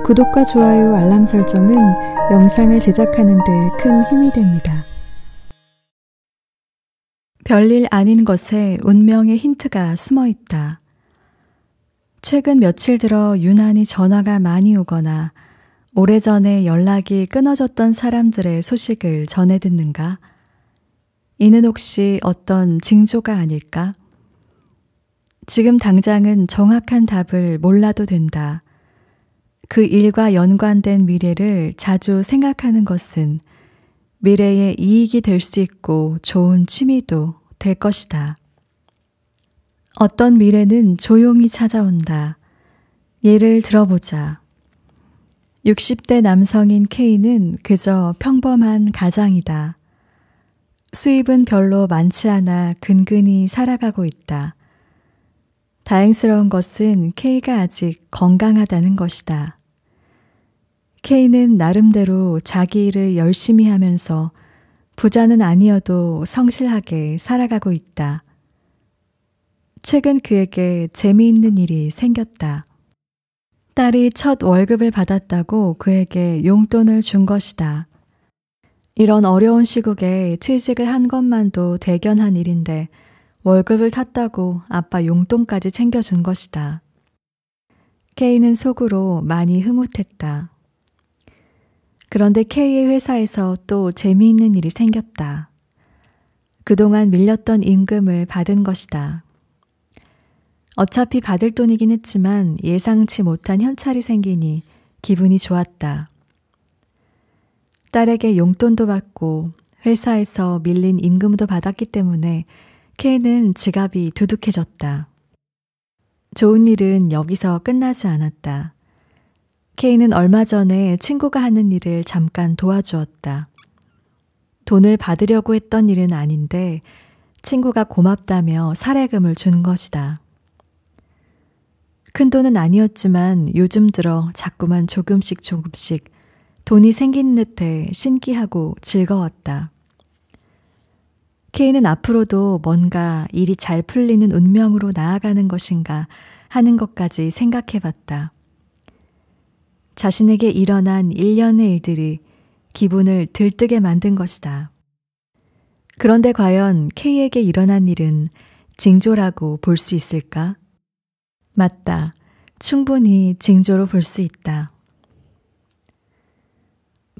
구독과 좋아요, 알람 설정은 영상을 제작하는 데 큰 힘이 됩니다. 별일 아닌 것에 운명의 힌트가 숨어 있다. 최근 며칠 들어 유난히 전화가 많이 오거나 오래전에 연락이 끊어졌던 사람들의 소식을 전해 듣는가? 이는 혹시 어떤 징조가 아닐까? 지금 당장은 정확한 답을 몰라도 된다. 그 일과 연관된 미래를 자주 생각하는 것은 미래에 이익이 될 수 있고 좋은 취미도 될 것이다. 어떤 미래는 조용히 찾아온다. 예를 들어보자. 60대 남성인 K는 그저 평범한 가장이다. 수입은 별로 많지 않아 근근히 살아가고 있다. 다행스러운 것은 K가 아직 건강하다는 것이다. K는 나름대로 자기 일을 열심히 하면서 부자는 아니어도 성실하게 살아가고 있다. 최근 그에게 재미있는 일이 생겼다. 딸이 첫 월급을 받았다고 그에게 용돈을 준 것이다. 이런 어려운 시국에 취직을 한 것만도 대견한 일인데 월급을 탔다고 아빠 용돈까지 챙겨준 것이다. K는 속으로 많이 흐뭇했다. 그런데 K의 회사에서 또 재미있는 일이 생겼다. 그동안 밀렸던 임금을 받은 것이다. 어차피 받을 돈이긴 했지만 예상치 못한 현찰이 생기니 기분이 좋았다. 딸에게 용돈도 받고 회사에서 밀린 임금도 받았기 때문에 K는 지갑이 두둑해졌다. 좋은 일은 여기서 끝나지 않았다. K는 얼마 전에 친구가 하는 일을 잠깐 도와주었다. 돈을 받으려고 했던 일은 아닌데 친구가 고맙다며 사례금을 준 것이다. 큰 돈은 아니었지만 요즘 들어 자꾸만 조금씩 돈이 생기는 듯해 신기하고 즐거웠다. K는 앞으로도 뭔가 일이 잘 풀리는 운명으로 나아가는 것인가 하는 것까지 생각해 봤다. 자신에게 일어난 일련의 일들이 기분을 들뜨게 만든 것이다. 그런데 과연 K에게 일어난 일은 징조라고 볼 수 있을까? 맞다. 충분히 징조로 볼 수 있다.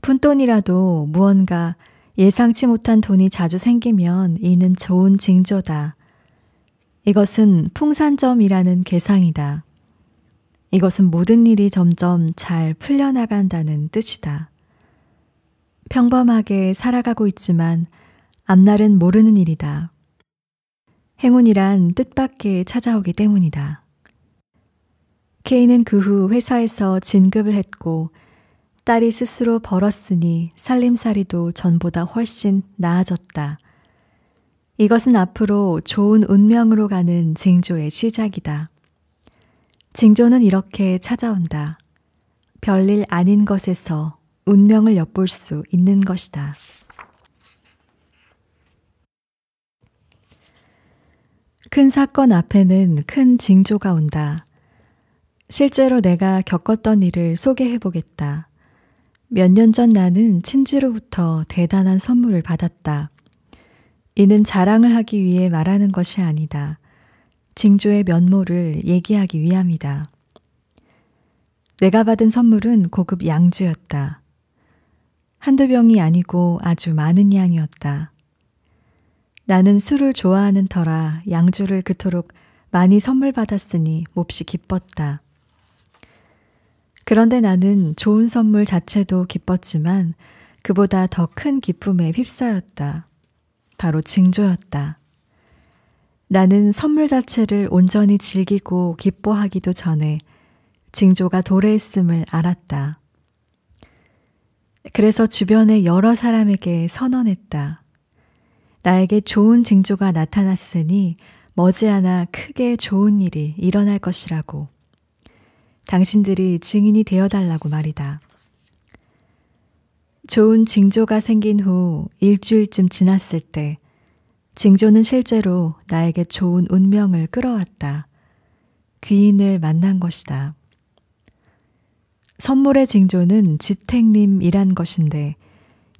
푼돈이라도 무언가 예상치 못한 돈이 자주 생기면 이는 좋은 징조다. 이것은 풍산점이라는 계상이다. 이것은 모든 일이 점점 잘 풀려나간다는 뜻이다. 평범하게 살아가고 있지만 앞날은 모르는 일이다. 행운이란 뜻밖의 찾아오기 때문이다. K는 그 후 회사에서 진급을 했고 딸이 스스로 벌었으니 살림살이도 전보다 훨씬 나아졌다. 이것은 앞으로 좋은 운명으로 가는 징조의 시작이다. 징조는 이렇게 찾아온다. 별일 아닌 것에서 운명을 엿볼 수 있는 것이다. 큰 사건 앞에는 큰 징조가 온다. 실제로 내가 겪었던 일을 소개해 보겠다. 몇 년 전 나는 친지로부터 대단한 선물을 받았다. 이는 자랑을 하기 위해 말하는 것이 아니다. 징조의 면모를 얘기하기 위함이다. 내가 받은 선물은 고급 양주였다. 한두 병이 아니고 아주 많은 양이었다. 나는 술을 좋아하는 터라 양주를 그토록 많이 선물 받았으니 몹시 기뻤다. 그런데 나는 좋은 선물 자체도 기뻤지만 그보다 더 큰 기쁨에 휩싸였다. 바로 징조였다. 나는 선물 자체를 온전히 즐기고 기뻐하기도 전에 징조가 도래했음을 알았다. 그래서 주변의 여러 사람에게 선언했다. 나에게 좋은 징조가 나타났으니 머지않아 크게 좋은 일이 일어날 것이라고. 당신들이 증인이 되어달라고 말이다. 좋은 징조가 생긴 후 일주일쯤 지났을 때 징조는 실제로 나에게 좋은 운명을 끌어왔다. 귀인을 만난 것이다. 선물의 징조는 지택림이란 것인데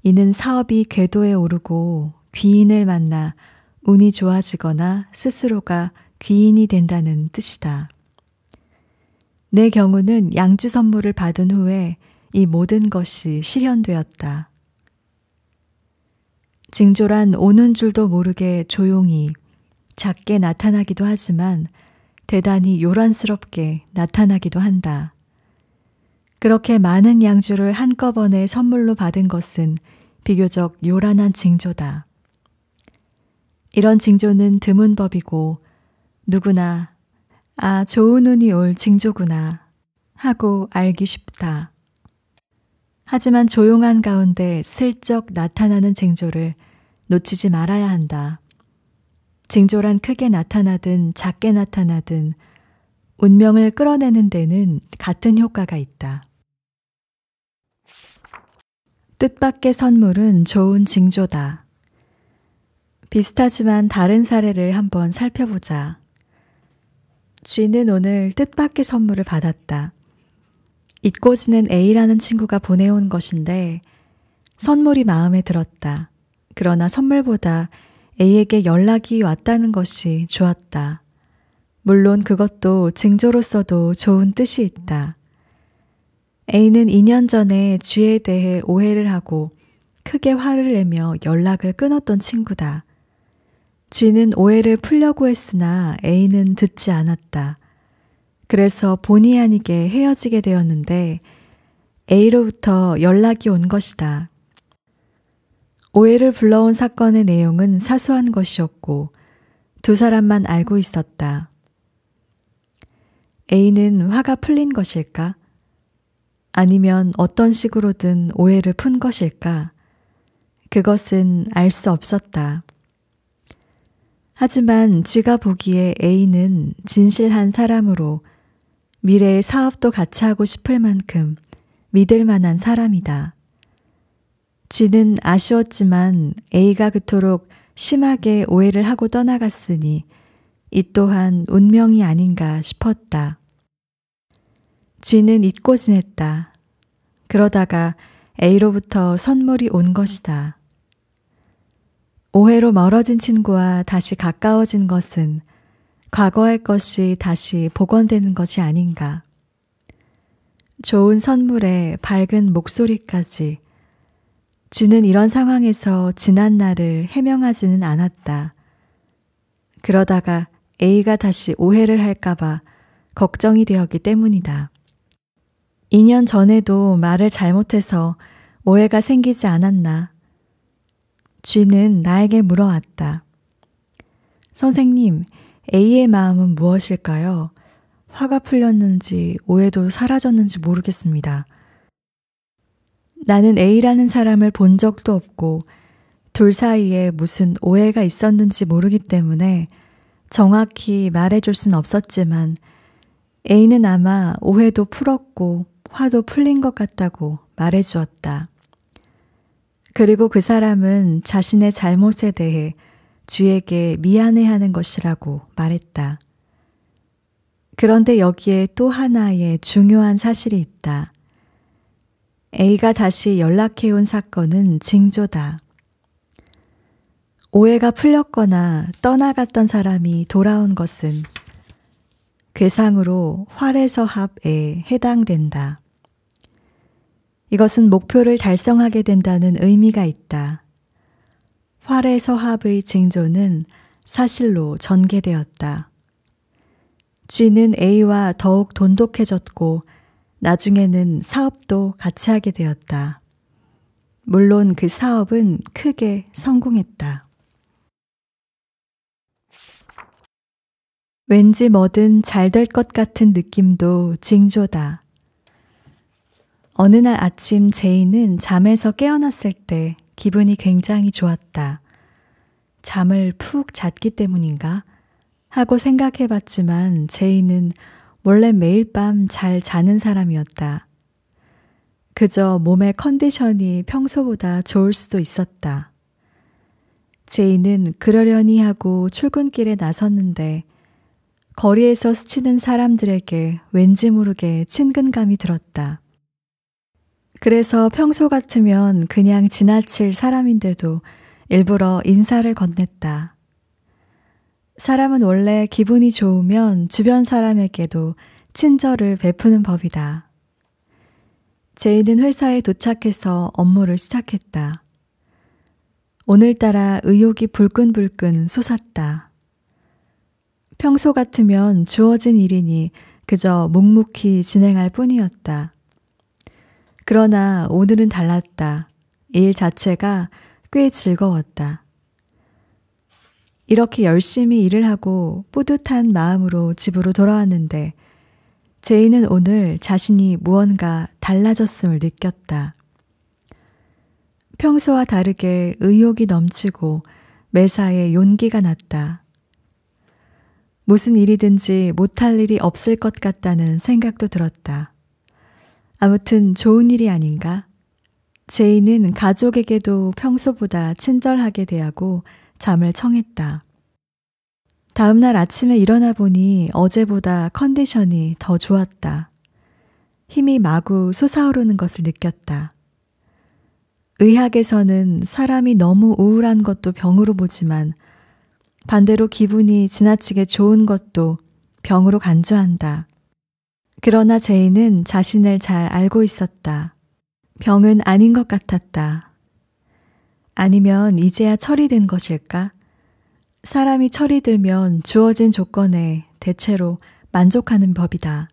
이는 사업이 궤도에 오르고 귀인을 만나 운이 좋아지거나 스스로가 귀인이 된다는 뜻이다. 내 경우는 양주 선물을 받은 후에 이 모든 것이 실현되었다. 징조란 오는 줄도 모르게 조용히 작게 나타나기도 하지만 대단히 요란스럽게 나타나기도 한다. 그렇게 많은 양주를 한꺼번에 선물로 받은 것은 비교적 요란한 징조다. 이런 징조는 드문 법이고 누구나 아, 좋은 운이 올 징조구나 하고 알기 쉽다. 하지만 조용한 가운데 슬쩍 나타나는 징조를 놓치지 말아야 한다. 징조란 크게 나타나든 작게 나타나든 운명을 끌어내는 데는 같은 효과가 있다. 뜻밖의 선물은 좋은 징조다. 비슷하지만 다른 사례를 한번 살펴보자. 쥐는 오늘 뜻밖의 선물을 받았다. 잊고 지낸 A라는 친구가 보내온 것인데 선물이 마음에 들었다. 그러나 선물보다 A에게 연락이 왔다는 것이 좋았다. 물론 그것도 징조로서도 좋은 뜻이 있다. A는 2년 전에 쥐에 대해 오해를 하고 크게 화를 내며 연락을 끊었던 친구다. 쥐는 오해를 풀려고 했으나 A는 듣지 않았다. 그래서 본의 아니게 헤어지게 되었는데 A로부터 연락이 온 것이다. 오해를 불러온 사건의 내용은 사소한 것이었고 두 사람만 알고 있었다. A는 화가 풀린 것일까? 아니면 어떤 식으로든 오해를 푼 것일까? 그것은 알 수 없었다. 하지만 쥐가 보기에 A는 진실한 사람으로 미래의 사업도 같이 하고 싶을 만큼 믿을 만한 사람이다. 쥐는 아쉬웠지만 A가 그토록 심하게 오해를 하고 떠나갔으니 이 또한 운명이 아닌가 싶었다. 쥐는 잊고 지냈다. 그러다가 A로부터 선물이 온 것이다. 오해로 멀어진 친구와 다시 가까워진 것은 과거의 것이 다시 복원되는 것이 아닌가. 좋은 선물에 밝은 목소리까지. 쥐는 이런 상황에서 지난 날을 해명하지는 않았다. 그러다가 A가 다시 오해를 할까봐 걱정이 되었기 때문이다. 2년 전에도 말을 잘못해서 오해가 생기지 않았나. 쥐는 나에게 물어왔다. 선생님, A의 마음은 무엇일까요? 화가 풀렸는지 오해도 사라졌는지 모르겠습니다. 나는 A라는 사람을 본 적도 없고 둘 사이에 무슨 오해가 있었는지 모르기 때문에 정확히 말해줄 순 없었지만 A는 아마 오해도 풀었고 화도 풀린 것 같다고 말해주었다. 그리고 그 사람은 자신의 잘못에 대해 쥐에게 미안해하는 것이라고 말했다. 그런데 여기에 또 하나의 중요한 사실이 있다. A가 다시 연락해온 사건은 징조다. 오해가 풀렸거나 떠나갔던 사람이 돌아온 것은 괴상으로 활해서합에 해당된다. 이것은 목표를 달성하게 된다는 의미가 있다. 활해서합의 징조는 사실로 전개되었다. 쥐는 A와 더욱 돈독해졌고 나중에는 사업도 같이 하게 되었다. 물론 그 사업은 크게 성공했다. 왠지 뭐든 잘 될 것 같은 느낌도 징조다. 어느 날 아침 제이는 잠에서 깨어났을 때 기분이 굉장히 좋았다. 잠을 푹 잤기 때문인가? 하고 생각해봤지만 제이는 원래 매일 밤 잘 자는 사람이었다. 그저 몸의 컨디션이 평소보다 좋을 수도 있었다. 제이는 그러려니 하고 출근길에 나섰는데 거리에서 스치는 사람들에게 왠지 모르게 친근감이 들었다. 그래서 평소 같으면 그냥 지나칠 사람인데도 일부러 인사를 건넸다. 사람은 원래 기분이 좋으면 주변 사람에게도 친절을 베푸는 법이다. 제이는 회사에 도착해서 업무를 시작했다. 오늘따라 의욕이 불끈불끈 솟았다. 평소 같으면 주어진 일이니 그저 묵묵히 진행할 뿐이었다. 그러나 오늘은 달랐다. 일 자체가 꽤 즐거웠다. 이렇게 열심히 일을 하고 뿌듯한 마음으로 집으로 돌아왔는데 제이는 오늘 자신이 무언가 달라졌음을 느꼈다. 평소와 다르게 의욕이 넘치고 매사에 용기가 났다. 무슨 일이든지 못할 일이 없을 것 같다는 생각도 들었다. 아무튼 좋은 일이 아닌가? 제이는 가족에게도 평소보다 친절하게 대하고 잠을 청했다. 다음 날 아침에 일어나 보니 어제보다 컨디션이 더 좋았다. 힘이 마구 솟아오르는 것을 느꼈다. 의학에서는 사람이 너무 우울한 것도 병으로 보지만 반대로 기분이 지나치게 좋은 것도 병으로 간주한다. 그러나 제이는 자신을 잘 알고 있었다. 병은 아닌 것 같았다. 아니면 이제야 철이 든 것일까? 사람이 철이 들면 주어진 조건에 대체로 만족하는 법이다.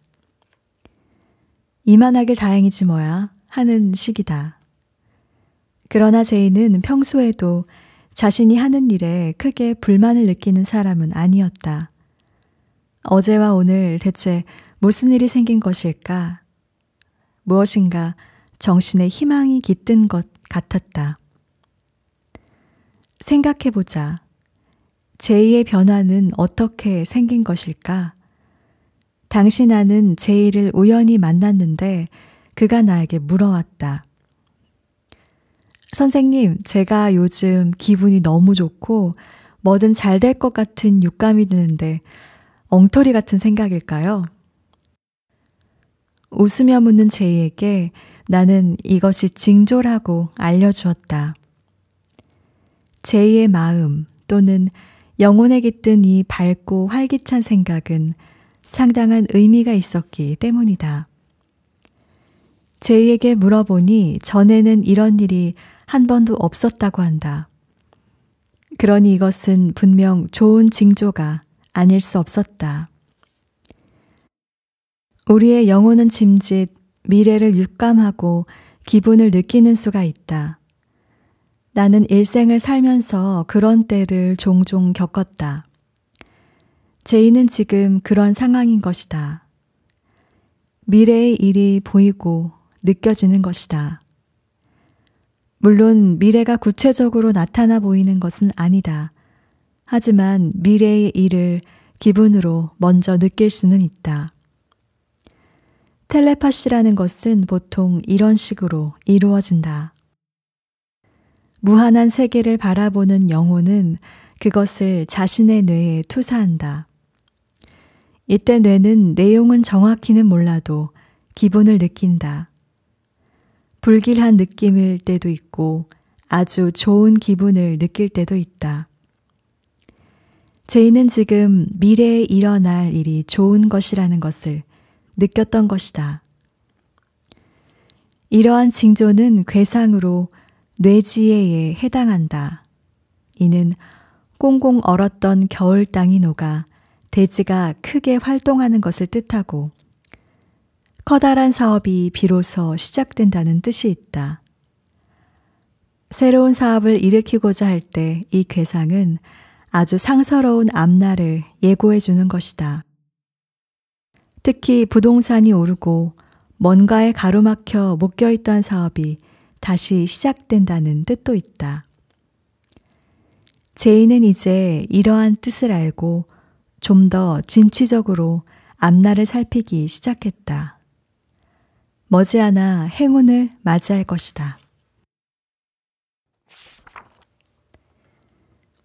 이만하길 다행이지 뭐야 하는 식이다. 그러나 제이는 평소에도 자신이 하는 일에 크게 불만을 느끼는 사람은 아니었다. 어제와 오늘 대체 무슨 일이 생긴 것일까? 무엇인가 정신에 희망이 깃든 것 같았다. 생각해보자. 제이의 변화는 어떻게 생긴 것일까? 당시 나는 제이를 우연히 만났는데 그가 나에게 물어왔다. 선생님, 제가 요즘 기분이 너무 좋고 뭐든 잘 될 것 같은 육감이 드는데 엉터리 같은 생각일까요? 웃으며 묻는 제이에게 나는 이것이 징조라고 알려주었다. 제이의 마음 또는 영혼에 깃든 이 밝고 활기찬 생각은 상당한 의미가 있었기 때문이다. 제이에게 물어보니 전에는 이런 일이 한 번도 없었다고 한다. 그러니 이것은 분명 좋은 징조가 아닐 수 없었다. 우리의 영혼은 짐짓 미래를 육감하고 기분을 느끼는 수가 있다. 나는 일생을 살면서 그런 때를 종종 겪었다. 제이는 지금 그런 상황인 것이다. 미래의 일이 보이고 느껴지는 것이다. 물론 미래가 구체적으로 나타나 보이는 것은 아니다. 하지만 미래의 일을 기분으로 먼저 느낄 수는 있다. 텔레파시라는 것은 보통 이런 식으로 이루어진다. 무한한 세계를 바라보는 영혼은 그것을 자신의 뇌에 투사한다. 이때 뇌는 내용은 정확히는 몰라도 기분을 느낀다. 불길한 느낌일 때도 있고 아주 좋은 기분을 느낄 때도 있다. 제이는 지금 미래에 일어날 일이 좋은 것이라는 것을 느꼈던 것이다. 이러한 징조는 괴상으로 뇌지혜에 해당한다. 이는 꽁꽁 얼었던 겨울 땅이 녹아 대지가 크게 활동하는 것을 뜻하고 커다란 사업이 비로소 시작된다는 뜻이 있다. 새로운 사업을 일으키고자 할 때 이 괴상은 아주 상서로운 앞날을 예고해 주는 것이다. 특히 부동산이 오르고 뭔가에 가로막혀 묶여있던 사업이 다시 시작된다는 뜻도 있다. 제이는 이제 이러한 뜻을 알고 좀 더 진취적으로 앞날을 살피기 시작했다. 머지않아 행운을 맞이할 것이다.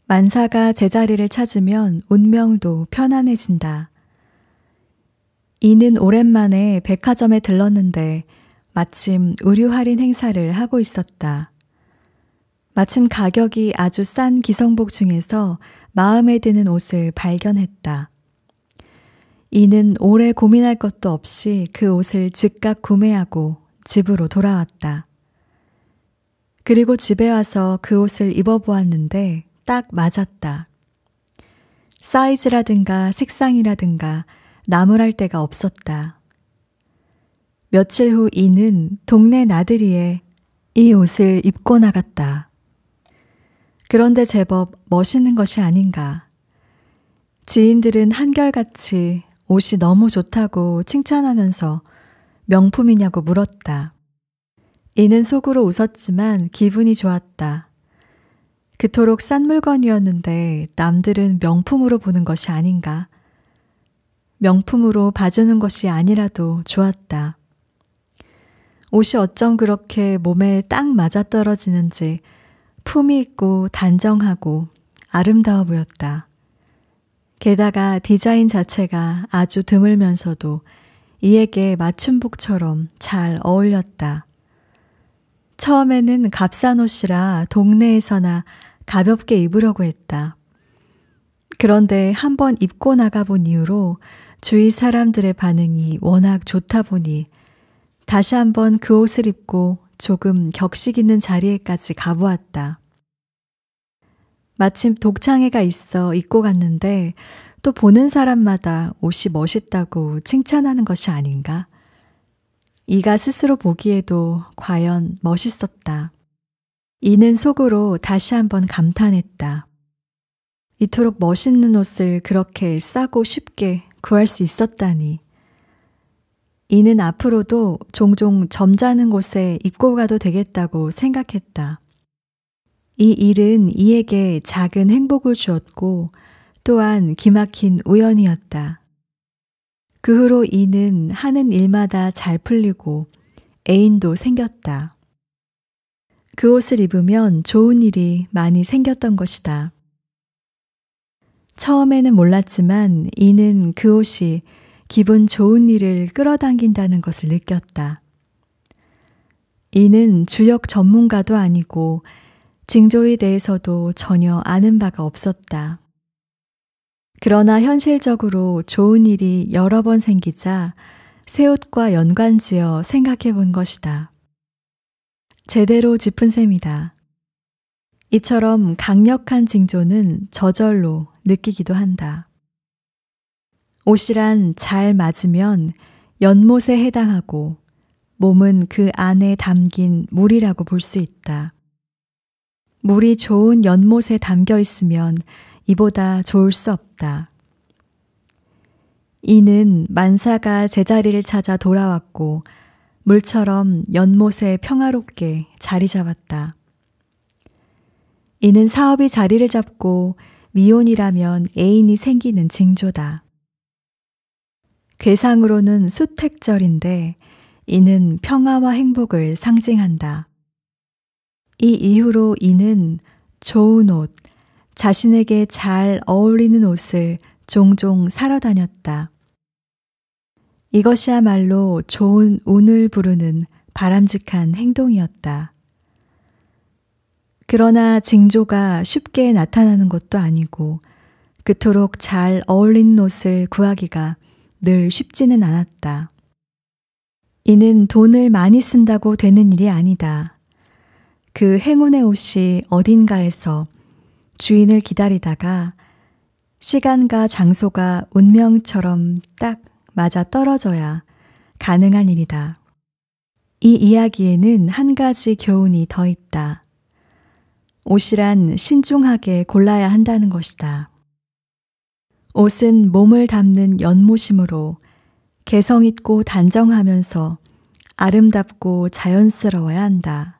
만사가 제자리를 찾으면 운명도 편안해진다. 이는 오랜만에 백화점에 들렀는데 마침 의류 할인 행사를 하고 있었다. 마침 가격이 아주 싼 기성복 중에서 마음에 드는 옷을 발견했다. 이는 오래 고민할 것도 없이 그 옷을 즉각 구매하고 집으로 돌아왔다. 그리고 집에 와서 그 옷을 입어보았는데 딱 맞았다. 사이즈라든가 색상이라든가 나무랄 데가 없었다. 며칠 후 이는 동네 나들이에 이 옷을 입고 나갔다. 그런데 제법 멋있는 것이 아닌가. 지인들은 한결같이 옷이 너무 좋다고 칭찬하면서 명품이냐고 물었다. 이는 속으로 웃었지만 기분이 좋았다. 그토록 싼 물건이었는데 남들은 명품으로 보는 것이 아닌가. 명품으로 봐주는 것이 아니라도 좋았다. 옷이 어쩜 그렇게 몸에 딱 맞아떨어지는지 품이 있고 단정하고 아름다워 보였다. 게다가 디자인 자체가 아주 드물면서도 이에게 맞춤복처럼 잘 어울렸다. 처음에는 값싼 옷이라 동네에서나 가볍게 입으려고 했다. 그런데 한번 입고 나가본 이후로 주위 사람들의 반응이 워낙 좋다 보니 다시 한번 그 옷을 입고 조금 격식 있는 자리에까지 가보았다. 마침 독창회가 있어 입고 갔는데 또 보는 사람마다 옷이 멋있다고 칭찬하는 것이 아닌가? 이가 스스로 보기에도 과연 멋있었다. 이는 속으로 다시 한번 감탄했다. 이토록 멋있는 옷을 그렇게 싸고 쉽게 구할 수 있었다니. 이는 앞으로도 종종 점잖은 곳에 입고 가도 되겠다고 생각했다. 이 일은 이에게 작은 행복을 주었고 또한 기막힌 우연이었다. 그 후로 이는 하는 일마다 잘 풀리고 애인도 생겼다. 그 옷을 입으면 좋은 일이 많이 생겼던 것이다. 처음에는 몰랐지만 이는 그 옷이 기분 좋은 일을 끌어당긴다는 것을 느꼈다. 이는 주역 전문가도 아니고 징조에 대해서도 전혀 아는 바가 없었다. 그러나 현실적으로 좋은 일이 여러 번 생기자 새 옷과 연관지어 생각해 본 것이다. 제대로 짚은 셈이다. 이처럼 강력한 징조는 저절로 느끼기도 한다. 옷이란 잘 맞으면 연못에 해당하고 몸은 그 안에 담긴 물이라고 볼 수 있다. 물이 좋은 연못에 담겨 있으면 이보다 좋을 수 없다. 이는 만사가 제자리를 찾아 돌아왔고 물처럼 연못에 평화롭게 자리 잡았다. 이는 사업이 자리를 잡고 미혼이라면 애인이 생기는 징조다. 궤상으로는 수택절인데 이는 평화와 행복을 상징한다. 이 이후로 이는 좋은 옷, 자신에게 잘 어울리는 옷을 종종 사러 다녔다. 이것이야말로 좋은 운을 부르는 바람직한 행동이었다. 그러나 징조가 쉽게 나타나는 것도 아니고 그토록 잘 어울리는 옷을 구하기가 늘 쉽지는 않았다. 이는 돈을 많이 쓴다고 되는 일이 아니다. 그 행운의 옷이 어딘가에서 주인을 기다리다가 시간과 장소가 운명처럼 딱 맞아 떨어져야 가능한 일이다. 이 이야기에는 한 가지 교훈이 더 있다. 옷이란 신중하게 골라야 한다는 것이다. 옷은 몸을 담는 연못이므로 개성 있고 단정하면서 아름답고 자연스러워야 한다.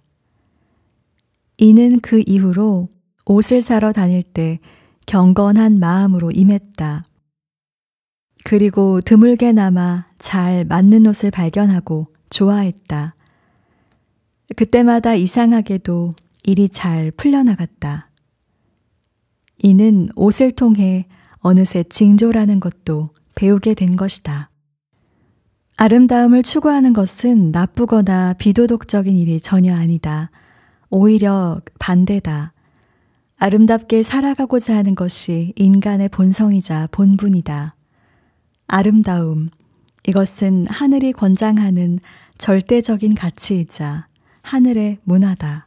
이는 그 이후로 옷을 사러 다닐 때 경건한 마음으로 임했다. 그리고 드물게나마 잘 맞는 옷을 발견하고 좋아했다. 그때마다 이상하게도 일이 잘 풀려나갔다. 이는 옷을 통해 어느새 징조라는 것도 배우게 된 것이다. 아름다움을 추구하는 것은 나쁘거나 비도덕적인 일이 전혀 아니다. 오히려 반대다. 아름답게 살아가고자 하는 것이 인간의 본성이자 본분이다. 아름다움, 이것은 하늘이 권장하는 절대적인 가치이자 하늘의 문화다.